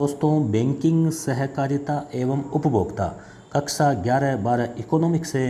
दोस्तों, बैंकिंग सहकारिता एवं उपभोक्ता कक्षा 11-12 इकोनॉमिक्स से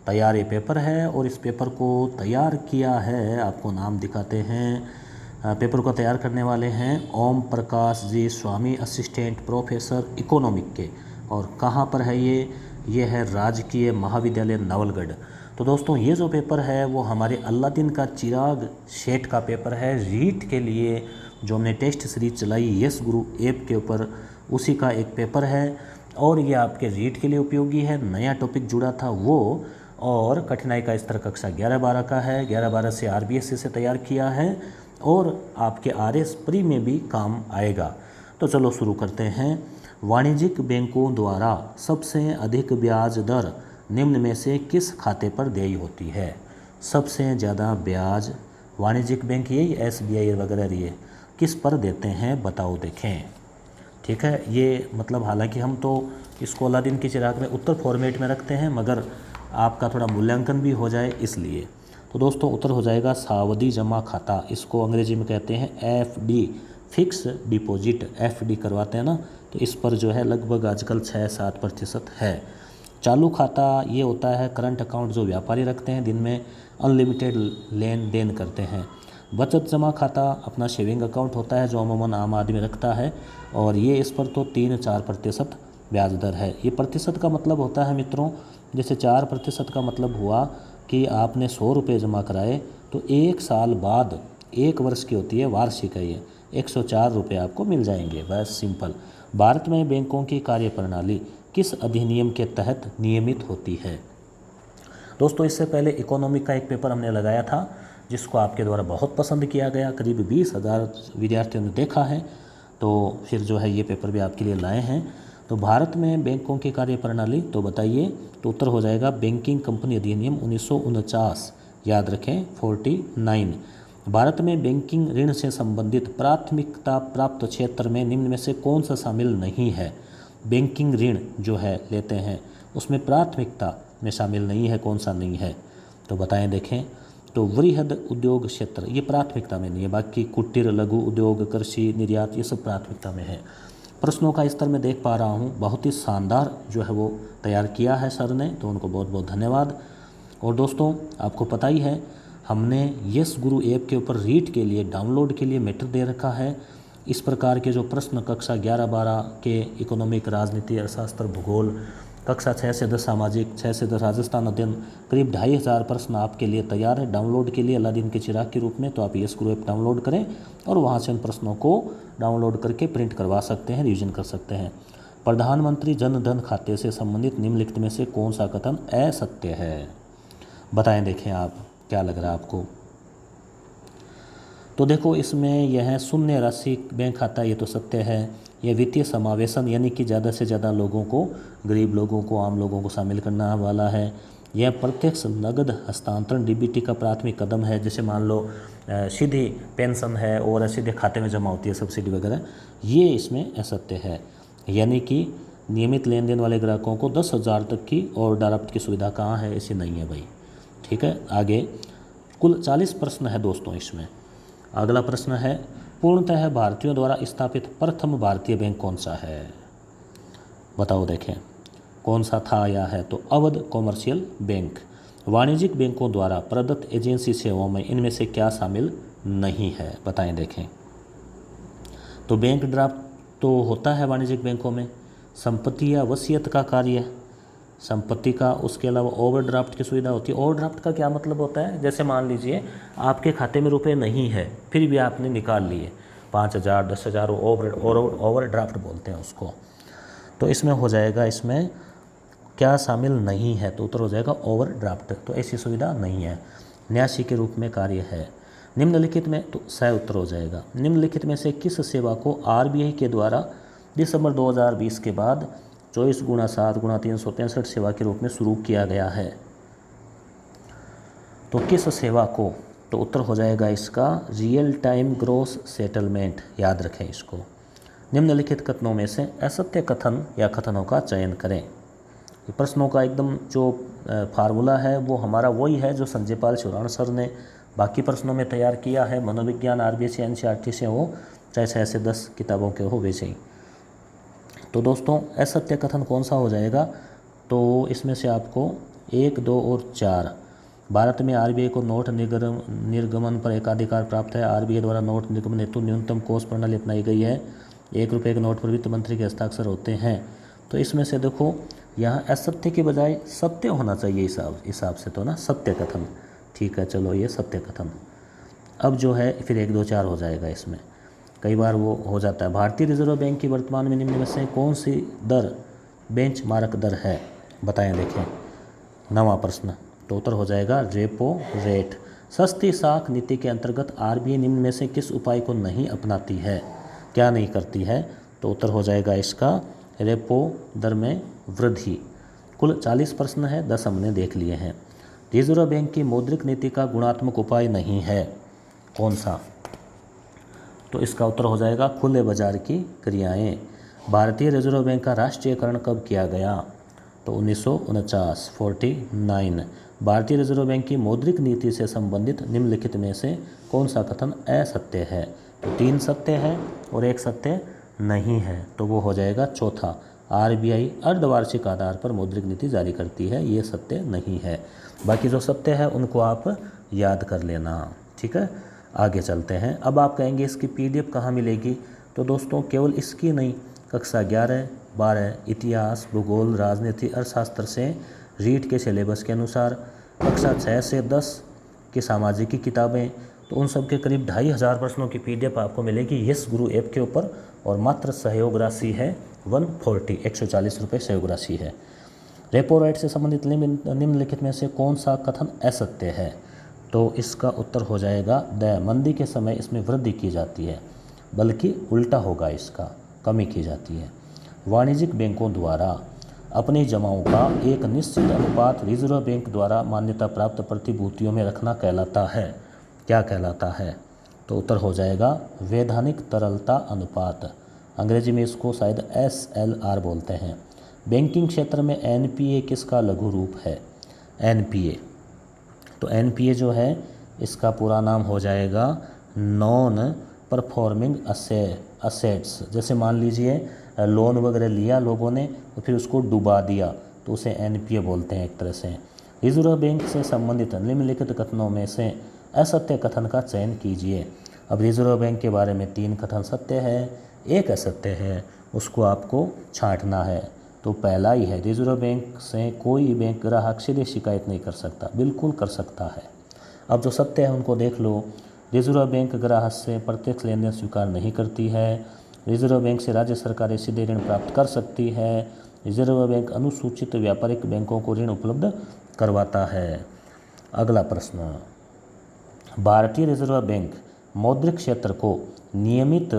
तैयार ये पेपर है और इस पेपर को तैयार किया है, आपको नाम दिखाते हैं। पेपर को तैयार करने वाले हैं ओम प्रकाश जी स्वामी, असिस्टेंट प्रोफेसर इकोनॉमिक के। और कहाँ पर है ये है राजकीय महाविद्यालय नवलगढ़। तो दोस्तों, ये जो पेपर है वो हमारे अलादीन का चिराग सेठ का पेपर है। रीट के लिए जो हमने टेस्ट सीरीज चलाई यस गुरु ऐप के ऊपर, उसी का एक पेपर है और ये आपके रीट के लिए उपयोगी है। नया टॉपिक जुड़ा था वो, और कठिनाई का स्तर कक्षा 11-12 का है। 11-12 से आरबीएससी से तैयार किया है और आपके आरएस प्री में भी काम आएगा। तो चलो शुरू करते हैं। वाणिज्यिक बैंकों द्वारा सबसे अधिक ब्याज दर निम्न में से किस खाते पर देय होती है? सबसे ज़्यादा ब्याज वाणिज्यिक बैंक, यही एसबीआई वगैरह ये किस पर देते हैं बताओ, देखें। ठीक है, ये मतलब हालांकि हम तो इसको अलादीन के चिराग में उत्तर फॉर्मेट में रखते हैं, मगर आपका थोड़ा मूल्यांकन भी हो जाए इसलिए। तो दोस्तों, उत्तर हो जाएगा सावधि जमा खाता। इसको अंग्रेजी में कहते हैं एफडी, फिक्स डिपॉजिट। एफडी करवाते हैं ना, तो इस पर जो है लगभग आजकल 6-7% है। चालू खाता ये होता है करंट अकाउंट जो व्यापारी रखते हैं, दिन में अनलिमिटेड लेन देन करते हैं। बचत जमा खाता अपना सेविंग अकाउंट होता है जो अमूमन आम आदमी रखता है, और ये इस पर तो 3-4% ब्याज दर है। ये प्रतिशत का मतलब होता है मित्रों, जैसे 4% का मतलब हुआ कि आपने 100 रुपये जमा कराए, तो 1 साल बाद 1 वर्ष की होती है वार्षिक है, ये 104 रुपये आपको मिल जाएंगे। बस सिंपल। भारत में बैंकों की कार्यप्रणाली किस अधिनियम के तहत नियमित होती है? दोस्तों, इससे पहले इकोनॉमिक का एक पेपर हमने लगाया था जिसको आपके द्वारा बहुत पसंद किया गया, करीब 20,000 विद्यार्थियों ने देखा है। तो फिर जो है ये पेपर भी आपके लिए लाए हैं। तो भारत में बैंकों की कार्यप्रणाली तो बताइए, तो उत्तर हो जाएगा बैंकिंग कंपनी अधिनियम 1949, याद रखें 49। भारत में बैंकिंग ऋण से संबंधित प्राथमिकता प्राप्त क्षेत्र में निम्न में से कौन सा शामिल नहीं है? बैंकिंग ऋण जो है लेते हैं उसमें प्राथमिकता में शामिल नहीं है, कौन सा नहीं है? तो बताएं, देखें। तो वृहद उद्योग क्षेत्र ये प्राथमिकता में नहीं है, बाकी कुटीर लघु उद्योग, कृषि, निर्यात ये सब प्राथमिकता में है। प्रश्नों का स्तर मैं देख पा रहा हूँ, बहुत ही शानदार जो है वो तैयार किया है सर ने, तो उनको बहुत बहुत धन्यवाद। और दोस्तों, आपको पता ही है हमने यस गुरु ऐप के ऊपर रीट के लिए डाउनलोड के लिए मैटर दे रखा है। इस प्रकार के जो प्रश्न कक्षा 11-12 के इकोनॉमिक, राजनीति, अर्थशास्त्र, भूगोल, कक्षा 6 से 10 सामाजिक, 6 से 10 राजस्थान अध्ययन, करीब 2,500 प्रश्न आपके लिए तैयार है डाउनलोड के लिए अलादीन के चिराग के रूप में। तो आप यस गुरु ऐप डाउनलोड करें और वहाँ से उन प्रश्नों को डाउनलोड करके प्रिंट करवा सकते हैं, रिवीजन कर सकते हैं। प्रधानमंत्री जन धन खाते से संबंधित निम्नलिखित में से कौन सा कथन असत्य है? बताएं, देखें आप, क्या लग रहा है आपको? तो देखो, इसमें यह है शून्य राशि बैंक खाता, ये तो सत्य है। यह वित्तीय समावेशन यानी कि ज़्यादा से ज़्यादा लोगों को, गरीब लोगों को, आम लोगों को शामिल करना वाला है। यह प्रत्यक्ष नगद हस्तांतरण डीबीटी का प्राथमिक कदम है। जैसे मान लो सीधी पेंशन है और सीधे खाते में जमा होती है सब्सिडी वगैरह, ये इसमें असत्य है। यानी कि नियमित लेन देन वाले ग्राहकों को 10,000 तक की ओवरड्राफ्ट की सुविधा कहाँ है? ऐसी नहीं है भाई। ठीक है, आगे कुल 40 प्रश्न है दोस्तों इसमें। अगला प्रश्न है, पूर्णतः भारतीयों द्वारा स्थापित प्रथम भारतीय बैंक कौन सा है? बताओ, देखें कौन सा था या है? तो अवध कॉमर्शियल बैंक। वाणिज्यिक बैंकों द्वारा प्रदत्त एजेंसी सेवाओं में इनमें से क्या शामिल नहीं है? बताएं, देखें। तो बैंक ड्राफ्ट तो होता है वाणिज्यिक बैंकों में, संपत्ति या वसीयत का कार्य, संपत्ति का, उसके अलावा ओवरड्राफ्ट की सुविधा होती है। ओवरड्राफ्ट का क्या मतलब होता है? जैसे मान लीजिए आपके खाते में रुपए नहीं है, फिर भी आपने निकाल लिए 5,000, 10,000, ओवरड्राफ्ट बोलते हैं उसको। तो इसमें हो जाएगा, इसमें क्या शामिल नहीं है? तो उत्तर हो जाएगा ओवरड्राफ्ट। तो ऐसी सुविधा नहीं है। न्यासी के रूप में कार्य है। निम्नलिखित में, तो सही उत्तर हो जाएगा। निम्नलिखित में से किस सेवा को आरबीआई के द्वारा दिसंबर 2020 के बाद 24x7x365 सेवा के रूप में शुरू किया गया है? तो किस सेवा को? तो उत्तर हो जाएगा इसका रियल टाइम ग्रॉस सेटलमेंट, याद रखें इसको। निम्नलिखित कथनों में से असत्य कथन या कथनों का चयन करें। ये प्रश्नों का एकदम जो फार्मूला है वो हमारा वही है जो संजय पाल चौहान सर ने बाकी प्रश्नों में तैयार किया है। मनोविज्ञान, आरबीएससी, एनसीईआरटी से हो, चाहे 6 से 10 किताबों के हो, वैसे ही। तो दोस्तों असत्य कथन कौन सा हो जाएगा, तो इसमें से आपको 1, 2 और 4। भारत में आरबीआई को नोट निर्गमन पर एकाधिकार प्राप्त है। आरबीआई द्वारा नोट निर्गमन हेतु न्यूनतम कोष प्रणाली अपनाई गई है। 1 रुपये के नोट पर वित्त मंत्री के हस्ताक्षर होते हैं। तो इसमें से देखो यहाँ असत्य के बजाय सत्य होना चाहिए हिसाब से, तो ना सत्य कथन। ठीक है, चलो ये सत्य कथन। अब जो है फिर 1, 2, 4 हो जाएगा। इसमें कई बार वो हो जाता है। भारतीय रिजर्व बैंक की वर्तमान में निम्न में से कौन सी दर बेंचमार्क दर है, बताएं। देखें 9वां प्रश्न, तो उत्तर हो जाएगा रेपो रेट। सस्ती साख नीति के अंतर्गत आरबीआई निम्न में से किस उपाय को नहीं अपनाती है, क्या नहीं करती है, तो उत्तर हो जाएगा इसका रेपो दर में वृद्धि। कुल 40 प्रश्न है, 10 हमने देख लिए हैं। रिजर्व बैंक की मौद्रिक नीति का गुणात्मक उपाय नहीं है, कौन सा, तो इसका उत्तर हो जाएगा खुले बाजार की क्रियाएं। भारतीय रिजर्व बैंक का राष्ट्रीयकरण कब किया गया, तो 1949 49। भारतीय रिजर्व बैंक की मौद्रिक नीति से संबंधित निम्नलिखित में से कौन सा कथन असत्य है, तो 3 सत्य है और 1 सत्य नहीं है, तो वो हो जाएगा चौथा। आरबीआई अर्धवार्षिक आधार पर मौद्रिक नीति जारी करती है, ये सत्य नहीं है। बाकी जो सत्य है उनको आप याद कर लेना। ठीक है, आगे चलते हैं। अब आप कहेंगे इसकी पीडीएफ कहाँ मिलेगी, तो दोस्तों केवल इसकी नहीं, कक्षा 11, 12 इतिहास, भूगोल, राजनीति, अर्थशास्त्र से रीट के सिलेबस के अनुसार, कक्षा 6 से 10 की सामाजिक की किताबें, तो उन सब के करीब 2500 प्रश्नों की पीडीएफ आपको मिलेगी यस गुरु ऐप के ऊपर। और मात्र सहयोग राशि है 140 रुपये सहयोग राशि है। रेपो रेट से संबंधित निम्नलिखित में से कौन सा कथन असत्य है, तो इसका उत्तर हो जाएगा द। मंदी के समय इसमें वृद्धि की जाती है, बल्कि उल्टा होगा, इसका कमी की जाती है। वाणिज्यिक बैंकों द्वारा अपनी जमाओं का एक निश्चित अनुपात रिजर्व बैंक द्वारा मान्यता प्राप्त प्रतिभूतियों में रखना कहलाता है, क्या कहलाता है, तो उत्तर हो जाएगा वैधानिक तरलता अनुपात। अंग्रेजी में इसको शायद SLR बोलते हैं। बैंकिंग क्षेत्र में NPA किसका लघु रूप है, NPA, तो NPA जो है इसका पूरा नाम हो जाएगा नॉन परफॉर्मिंग असेट्स। जैसे मान लीजिए लोन वगैरह लिया लोगों ने और फिर उसको डुबा दिया, तो उसे NPA बोलते हैं एक तरह से। रिजर्व बैंक से संबंधित निम्नलिखित कथनों में से असत्य कथन का चयन कीजिए। अब रिजर्व बैंक के बारे में 3 कथन सत्य है, 1 असत्य है, उसको आपको छांटना है। तो पहला ही है, रिजर्व बैंक से कोई बैंक ग्राहक सीधे शिकायत नहीं कर सकता, बिल्कुल कर सकता है। अब जो सत्य है उनको देख लो। रिजर्व बैंक ग्राहक से प्रत्यक्ष लेन देन स्वीकार नहीं करती है। रिजर्व बैंक से राज्य सरकारें सीधे ऋण प्राप्त कर सकती है। रिजर्व बैंक अनुसूचित व्यापारिक बैंकों को ऋण उपलब्ध करवाता है। अगला प्रश्न, भारतीय रिजर्व बैंक मौद्रिक क्षेत्र को नियमित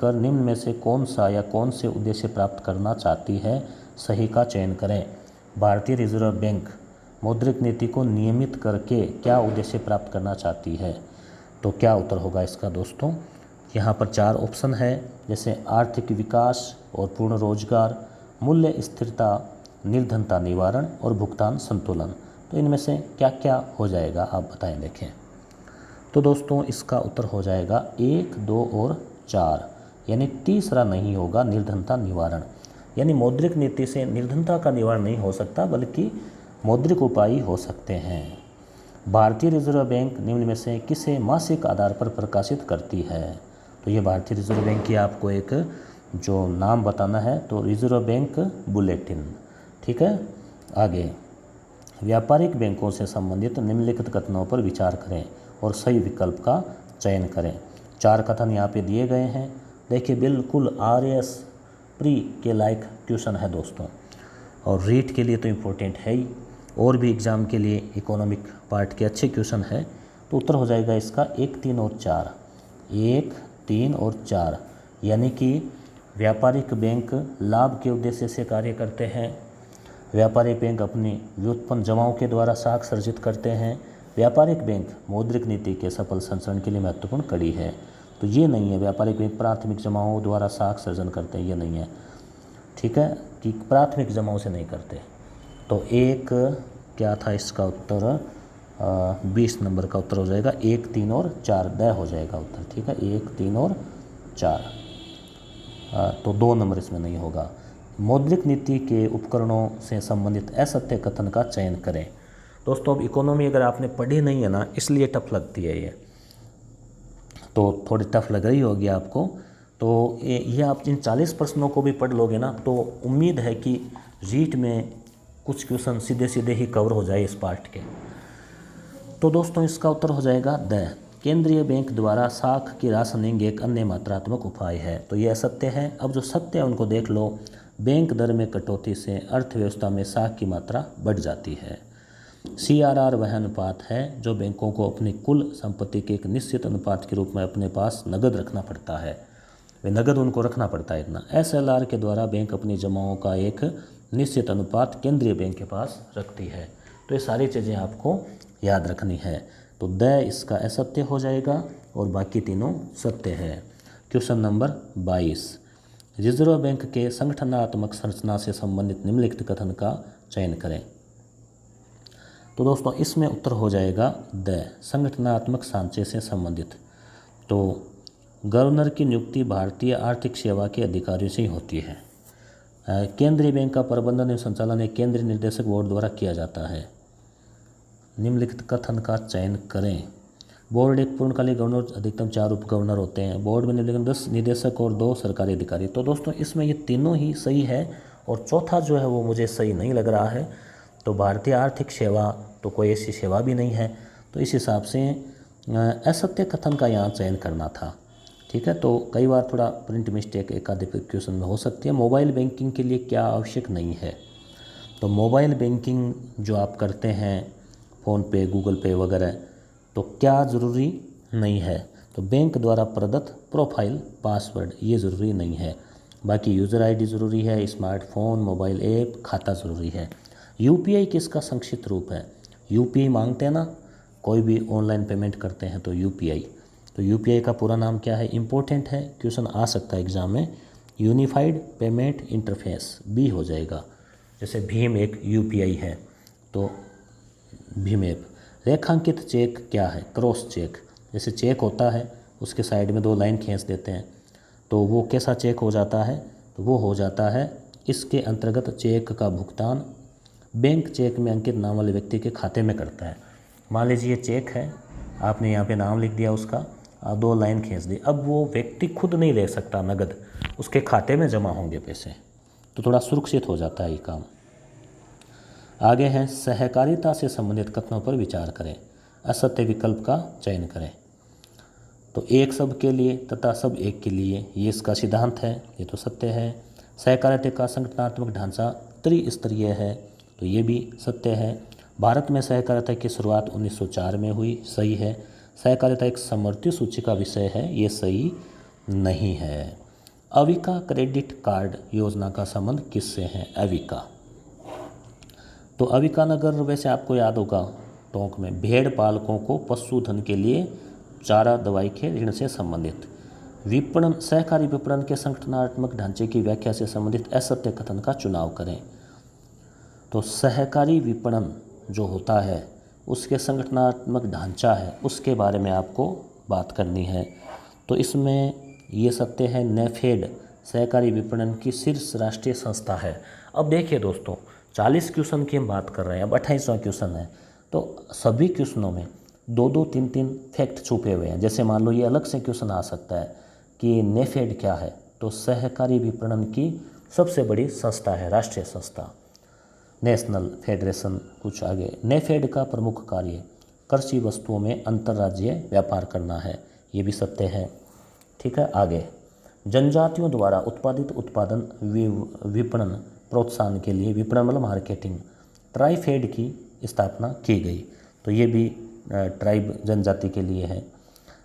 कर निम्न में से कौन सा या कौन से उद्देश्य प्राप्त करना चाहती है, सही का चयन करें। भारतीय रिजर्व बैंक मौद्रिक नीति को नियमित करके क्या उद्देश्य प्राप्त करना चाहती है, तो क्या उत्तर होगा इसका दोस्तों। यहाँ पर 4 ऑप्शन है, जैसे आर्थिक विकास और पूर्ण रोजगार, मूल्य स्थिरता, निर्धनता निवारण और भुगतान संतुलन। तो इनमें से क्या क्या हो जाएगा आप बताएं। देखें तो दोस्तों इसका उत्तर हो जाएगा 1, 2 और 4, यानी तीसरा नहीं होगा, निर्धनता निवारण। यानी मौद्रिक नीति से निर्धनता का निवारण नहीं हो सकता, बल्कि मौद्रिक उपाय हो सकते हैं। भारतीय रिजर्व बैंक निम्न में से किसे मासिक आधार पर प्रकाशित करती है, तो ये भारतीय रिजर्व बैंक की आपको एक जो नाम बताना है, तो रिजर्व बैंक बुलेटिन। ठीक है, आगे व्यापारिक बैंकों से संबंधित निम्नलिखित कथनों पर विचार करें और सही विकल्प का चयन करें। 4 कथन यहाँ पे दिए गए हैं। देखिए बिल्कुल RS प्री के लायक ट्यूशन है दोस्तों, और रीट के लिए तो इम्पोर्टेंट है ही, और भी एग्ज़ाम के लिए इकोनॉमिक पार्ट के अच्छे क्वेश्चन है। तो उत्तर हो जाएगा इसका 1, 3 और 4, 1, 3 और 4, यानी कि व्यापारिक बैंक लाभ के उद्देश्य से कार्य करते हैं। व्यापारिक बैंक अपनी व्युत्पन्न जमाओं के द्वारा साख सर्जित करते हैं। व्यापारिक बैंक मौद्रिक नीति के सफल संचरण के लिए महत्वपूर्ण कड़ी है। तो ये नहीं है व्यापारिक बैंक प्राथमिक जमाओं द्वारा साख सर्जन करते हैं, ये नहीं है। ठीक है, कि प्राथमिक जमाओं से नहीं करते। तो एक क्या था इसका उत्तर, 20 नंबर का उत्तर हो जाएगा 1, 3 और 4, द हो जाएगा उत्तर। ठीक है, 1, 3 और 4। तो 2 नंबर इसमें नहीं होगा। मौद्रिक नीति के उपकरणों से संबंधित असत्य कथन का चयन करें। दोस्तों अब इकोनॉमी अगर आपने पढ़ी नहीं है ना, इसलिए टफ लगती है ये, तो थोड़ी टफ लग रही होगी आपको। तो ये आप इन 40 प्रश्नों को भी पढ़ लोगे ना, तो उम्मीद है कि रीट में कुछ क्वेश्चन सीधे सीधे ही कवर हो जाए इस पार्ट के। तो दोस्तों इसका उत्तर हो जाएगा द। केंद्रीय बैंक द्वारा साख की राशनिंग एक अन्य मात्रात्मक उपाय है। तो ये असत्य है। अब जो सत्य है उनको देख लो। बैंक दर में कटौती से अर्थव्यवस्था में साख की मात्रा बढ़ जाती है। CRR वह अनुपात है जो बैंकों को अपनी कुल संपत्ति के एक निश्चित अनुपात के रूप में अपने पास नगद रखना पड़ता है। वे नगद उनको रखना पड़ता है इतना। SLR के द्वारा बैंक अपनी जमाओं का एक निश्चित अनुपात केंद्रीय बैंक के पास रखती है। तो ये सारी चीज़ें आपको याद रखनी है। तो द इसका असत्य हो जाएगा और बाकी तीनों सत्य है। क्वेश्चन नंबर 22, रिजर्व बैंक के संगठनात्मक संरचना से संबंधित निम्नलिखित कथन का चयन करें। तो दोस्तों इसमें उत्तर हो जाएगा द, संगठनात्मक सांचे से संबंधित। तो गवर्नर की नियुक्ति भारतीय आर्थिक सेवा के अधिकारियों से ही होती है। केंद्रीय बैंक का प्रबंधन एवं संचालन एक केंद्रीय निर्देशक बोर्ड द्वारा किया जाता है। निम्नलिखित कथन का चयन करें। बोर्ड एक पूर्णकालिक गवर्नर, अधिकतम 4 उप गवर्नर होते हैं। बोर्ड में निम्नलिखित 10 निदेशक और 2 सरकारी अधिकारी। तो दोस्तों इसमें ये तीनों ही सही है और चौथा जो है वो मुझे सही नहीं लग रहा है। तो भारतीय आर्थिक सेवा तो कोई ऐसी सेवा भी नहीं है, तो इस हिसाब से असत्य कथन का यहाँ चयन करना था। ठीक है, तो कई बार थोड़ा प्रिंट मिस्टेक एक आधे क्वेश्चन में हो सकती है। मोबाइल बैंकिंग के लिए क्या आवश्यक नहीं है। तो मोबाइल बैंकिंग जो आप करते हैं फ़ोन पे, गूगल पे वगैरह, तो क्या ज़रूरी नहीं है। तो बैंक द्वारा प्रदत्त प्रोफाइल पासवर्ड ये ज़रूरी नहीं है। बाकी यूज़र आईडी ज़रूरी है, स्मार्टफोन, मोबाइल ऐप, खाता ज़रूरी है। UPI किसका संक्षिप्त रूप है। UPI मांगते हैं ना, कोई भी ऑनलाइन पेमेंट करते हैं तो UPI। तो UPI का पूरा नाम क्या है, इम्पोर्टेंट है, क्वेश्चन आ सकता है एग्ज़ाम में। यूनिफाइड पेमेंट इंटरफेस, बी हो जाएगा। जैसे भीम एक UPI है तो भीम ऐप। रेखांकित चेक क्या है, क्रॉस चेक। जैसे चेक होता है उसके साइड में 2 लाइन खींच देते हैं, तो वो कैसा चेक हो जाता है, तो वो हो जाता है इसके अंतर्गत चेक का भुगतान बैंक चेक में अंकित नाम वाले व्यक्ति के खाते में करता है। मान लीजिए चेक है, आपने यहाँ पे नाम लिख दिया उसका, 2 लाइन खींच दी। अब वो व्यक्ति खुद नहीं ले सकता नगद, उसके खाते में जमा होंगे पैसे, तो थोड़ा सुरक्षित हो जाता है ये काम। आगे है सहकारिता से संबंधित कथनों पर विचार करें। असत्य विकल्प का चयन करें। तो एक सब के लिए तथा सब एक के लिए, ये इसका सिद्धांत है, ये तो सत्य है। सहकारिता का संगठनात्मक ढांचा त्रिस्तरीय है, तो ये भी सत्य है। भारत में सहकारिता की शुरुआत 1904 में हुई, सही है। सहकारिता एक समवर्ती सूची का विषय है, ये सही नहीं है। अविका क्रेडिट कार्ड योजना का संबंध किससे है, अविका। तो अविका नगर वैसे आपको याद होगा टोंक में, भेड़ पालकों को पशुधन के लिए चारा दवाई के ऋण से संबंधित। विपणन, सहकारी विपणन के संगठनात्मक ढांचे की व्याख्या से संबंधित असत्य कथन का चुनाव करें। तो सहकारी विपणन जो होता है उसके संगठनात्मक ढांचा है, उसके बारे में आपको बात करनी है। तो इसमें ये सत्य है, नेफेड सहकारी विपणन की शीर्ष राष्ट्रीय संस्था है। अब देखिए दोस्तों 40 क्वेश्चन की हम बात कर रहे हैं, अब 28वां क्वेश्चन है, तो सभी क्वेश्चनों में 2-2, 3-3 फैक्ट छुपे हुए हैं। जैसे मान लो ये अलग से क्वेश्चन आ सकता है कि नेफेड क्या है, तो सहकारी विपणन की सबसे बड़ी संस्था है, राष्ट्रीय संस्था, नेशनल फेडरेशन। कुछ आगे, नेफेड का प्रमुख कार्य कृषि वस्तुओं में अंतर्राज्यीय व्यापार करना है, ये भी सत्य है। ठीक है, आगे जनजातियों द्वारा उत्पादित उत्पादन विपणन प्रोत्साहन के लिए, विपणन मतलब मार्केटिंग, ट्राइफेड की स्थापना की गई, तो ये भी ट्राइब जनजाति के लिए है।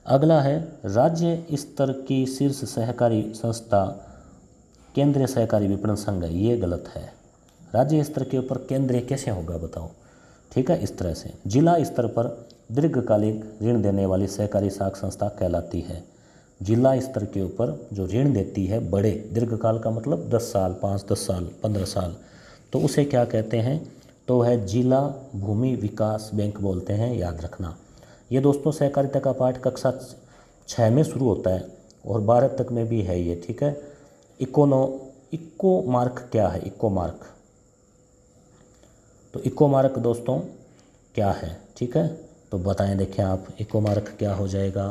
अगला है राज्य स्तर की शीर्ष सहकारी संस्था केंद्रीय सहकारी विपणन संघ है, ये गलत है। राज्य स्तर के ऊपर केंद्रीय कैसे होगा बताओ। ठीक है, इस तरह से जिला स्तर पर दीर्घकालिक ऋण देने वाली सहकारी शाख संस्था कहलाती है। जिला स्तर के ऊपर जो ऋण देती है, बड़े दीर्घकाल का मतलब 10 साल, 5-10 साल, 15 साल, तो उसे क्या कहते हैं, तो है जिला भूमि विकास बैंक बोलते हैं, याद रखना। ये दोस्तों सहकारिता का पाठ कक्षा 6 में शुरू होता है और 12 तक में भी है ये। ठीक है, इको मार्क क्या है? इको मार्क, तो इको मार्क दोस्तों क्या है? ठीक है, तो बताएं, देखें आप इको मार्क क्या हो जाएगा।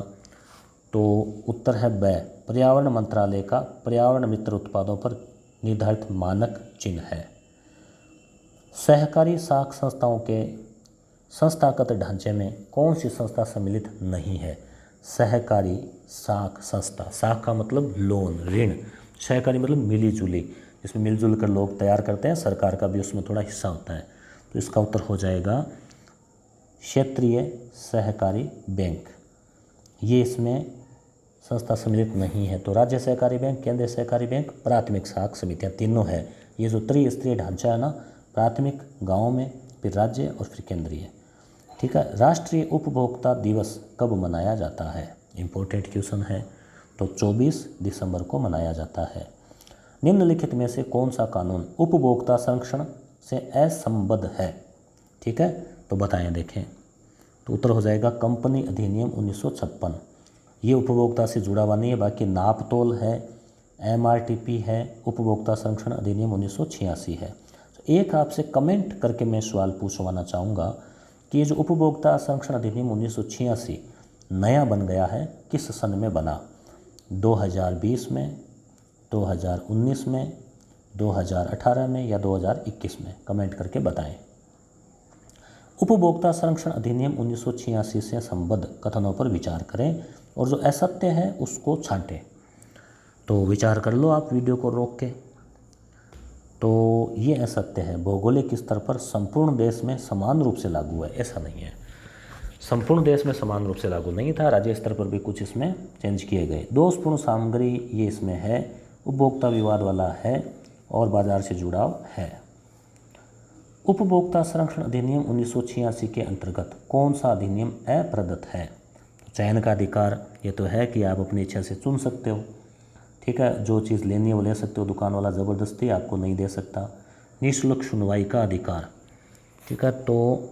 तो उत्तर है ब, पर्यावरण मंत्रालय का पर्यावरण मित्र उत्पादों पर निर्धारित मानक चिन्ह है। सहकारी साख संस्थाओं के संस्थागत ढांचे में कौन सी संस्था सम्मिलित नहीं है? सहकारी साख संस्था, साख का मतलब लोन, ऋण, सहकारी मतलब मिली जुली, जिसमें मिलजुल कर लोग तैयार करते हैं, सरकार का भी उसमें थोड़ा हिस्सा होता है। तो इसका उत्तर हो जाएगा क्षेत्रीय सहकारी बैंक, ये इसमें संस्था सम्मिलित नहीं है। तो राज्य सहकारी बैंक, केंद्रीय सहकारी बैंक, प्राथमिक साख समितियाँ तीनों है। ये जो त्रिस्तरीय ढांचा है ना, प्राथमिक गाँव में, फिर राज्य और फिर केंद्रीय। ठीक है, राष्ट्रीय उपभोक्ता दिवस कब मनाया जाता है? इम्पोर्टेंट क्वेश्चन है। तो 24 दिसंबर को मनाया जाता है। निम्नलिखित में से कौन सा कानून उपभोक्ता संरक्षण से असंबद्ध है? ठीक है, तो बताएं, देखें। तो उत्तर हो जाएगा कंपनी अधिनियम 1956। ये उपभोक्ता से जुड़ा हुआ नहीं है, बाकी नाप तोल है, MRTP है, उपभोक्ता संरक्षण अधिनियम 1986 है। तो एक आपसे कमेंट करके मैं सवाल पूछवाना चाहूँगा कि ये जो उपभोक्ता संरक्षण अधिनियम 1986 नया बन गया है, किस सन में बना? 2020 में, 2019 में, 2018 में या 2021 में? कमेंट करके बताएं। उपभोक्ता संरक्षण अधिनियम 1986 से संबद्ध कथनों पर विचार करें और जो असत्य है उसको छांटें। तो विचार कर लो आप वीडियो को रोक के। तो ये असत्य है, भौगोलिक स्तर पर संपूर्ण देश में समान रूप से लागू है, ऐसा नहीं है। संपूर्ण देश में समान रूप से लागू नहीं था, राज्य स्तर पर भी कुछ इसमें चेंज किए गए। दोषपूर्ण सामग्री ये इसमें है, उपभोक्ता विवाद वाला है और बाजार से जुड़ाव है। उपभोक्ता संरक्षण अधिनियम 1986 के अंतर्गत कौन सा अधिनियम अप्रदत्त है? चयन का अधिकार ये तो है कि आप अपनी इच्छा से चुन सकते हो। ठीक है, जो चीज़ लेनी है वो ले सकते हो, दुकान वाला ज़बरदस्ती आपको नहीं दे सकता। निःशुल्क सुनवाई का अधिकार, ठीक है, तो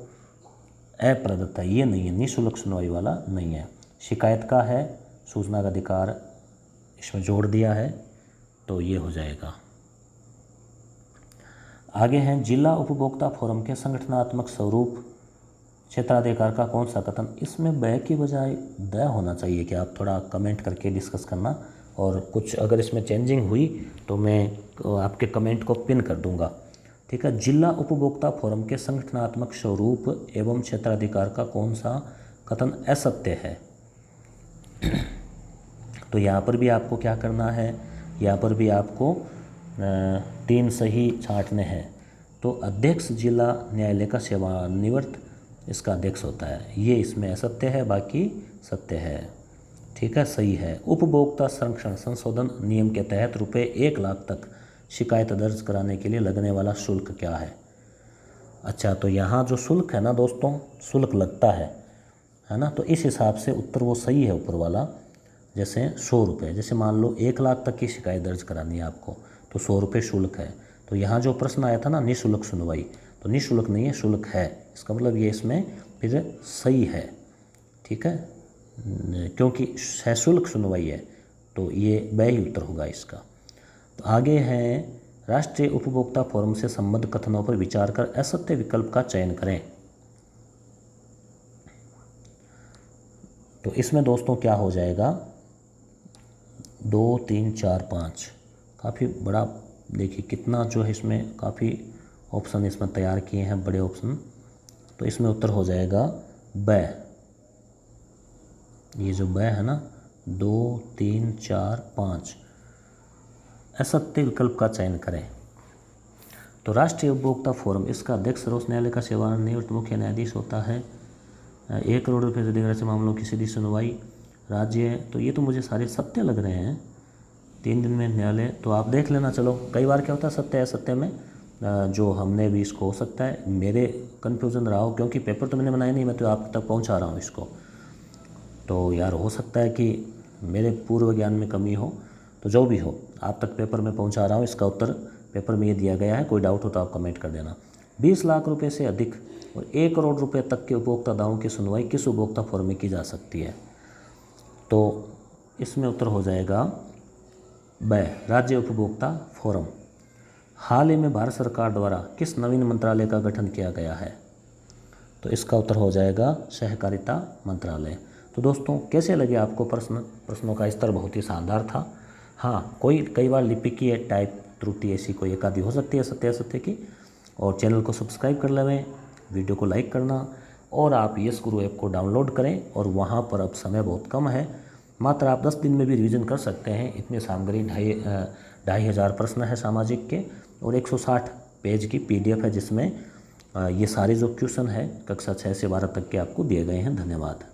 अप्रदत्त है, ये नहीं है, निःशुल्क सुनवाई वाला नहीं है। शिकायत का है, सूचना का अधिकार इसमें जोड़ दिया है, तो ये हो जाएगा। आगे हैं जिला उपभोक्ता फोरम के संगठनात्मक स्वरूप क्षेत्राधिकार का कौन सा कथन? इसमें ब की बजाय द होना चाहिए। कि आप थोड़ा कमेंट करके डिस्कस करना, और कुछ अगर इसमें चेंजिंग हुई तो मैं आपके कमेंट को पिन कर दूंगा। ठीक है, जिला उपभोक्ता फोरम के संगठनात्मक स्वरूप एवं क्षेत्राधिकार का कौन सा कथन असत्य है? तो यहाँ पर भी आपको क्या करना है, यहाँ पर भी आपको 3 सही छांटने हैं। तो अध्यक्ष जिला न्यायालय का सेवानिवृत्त इसका अध्यक्ष होता है, ये इसमें असत्य है, बाकी सत्य है। ठीक है, सही है। उपभोक्ता संरक्षण संशोधन नियम के तहत रुपये 1 लाख तक शिकायत दर्ज कराने के लिए लगने वाला शुल्क क्या है? अच्छा, तो यहाँ जो शुल्क है ना दोस्तों, शुल्क लगता है ना, तो इस हिसाब से उत्तर वो सही है ऊपर वाला। जैसे 100 रुपये, जैसे मान लो 1 लाख तक की शिकायत दर्ज करानी है आपको, तो 100 रुपये शुल्क है। तो यहाँ जो प्रश्न आया था ना निःशुल्क सुनवाई, तो निःशुल्क नहीं है, शुल्क है। इसका मतलब ये इसमें फिर सही है। ठीक है, क्योंकि सशुल्क सुनवाई है, तो ये ब ही उत्तर होगा इसका। तो आगे है राष्ट्रीय उपभोक्ता फोरम से संबद्ध कथनों पर विचार कर असत्य विकल्प का चयन करें। तो इसमें दोस्तों क्या हो जाएगा, 2 3 4 5, काफ़ी बड़ा, देखिए कितना जो है इसमें काफ़ी ऑप्शन इसमें तैयार किए हैं, बड़े ऑप्शन। तो इसमें उत्तर हो जाएगा ब। ये जो ब है ना, 2 3 4 5, असत्य विकल्प का चयन करें। तो राष्ट्रीय उपभोक्ता फोरम, इसका अध्यक्ष सर्वोच्च न्यायालय का सेवानिवृत्त मुख्य न्यायाधीश होता है। 1 करोड़ रुपये से अधिक राशि मामलों की सीधी सुनवाई राज्य, तो ये तो मुझे सारे सत्य लग रहे हैं। 3 दिन में न्यायालय, तो आप देख लेना। चलो, कई बार क्या होता है सत्य असत्य में, जो हमने भी इसको हो सकता है मेरे कन्फ्यूज़न रहा हो, क्योंकि पेपर तो मैंने बनाया नहीं, मैं तो आप तक पहुंचा रहा हूं इसको। तो यार हो सकता है कि मेरे पूर्व ज्ञान में कमी हो, तो जो भी हो आप तक पेपर में पहुंचा रहा हूं। इसका उत्तर पेपर में ये दिया गया है, कोई डाउट हो तो आप कमेंट कर देना। 20 लाख रुपये से अधिक और 1 करोड़ रुपये तक के उपभोक्ता दावों की सुनवाई किस उपभोक्ता फोरम में की जा सकती है? तो इसमें उत्तर हो जाएगा ब राज्य उपभोक्ता फोरम। हाल ही में भारत सरकार द्वारा किस नवीन मंत्रालय का गठन किया गया है? तो इसका उत्तर हो जाएगा सहकारिता मंत्रालय। तो दोस्तों कैसे लगे आपको प्रश्नों का स्तर बहुत ही शानदार था। हाँ, कई बार लिपिकीय टाइप त्रुटि ऐसी कोई एक आधी हो सकती है सत्य असत्य की। और चैनल को सब्सक्राइब कर लें, वीडियो को लाइक करना, और आप यस गुरु ऐप को डाउनलोड करें। और वहाँ पर अब समय बहुत कम है, मात्र आप 10 दिन में भी रिवीजन कर सकते हैं। इतनी सामग्री 2,500 प्रश्न है सामाजिक के, और 160 पेज की PDF है जिसमें ये सारे जो क्वेश्चन है कक्षा 6 से 12 तक के आपको दिए गए हैं। धन्यवाद।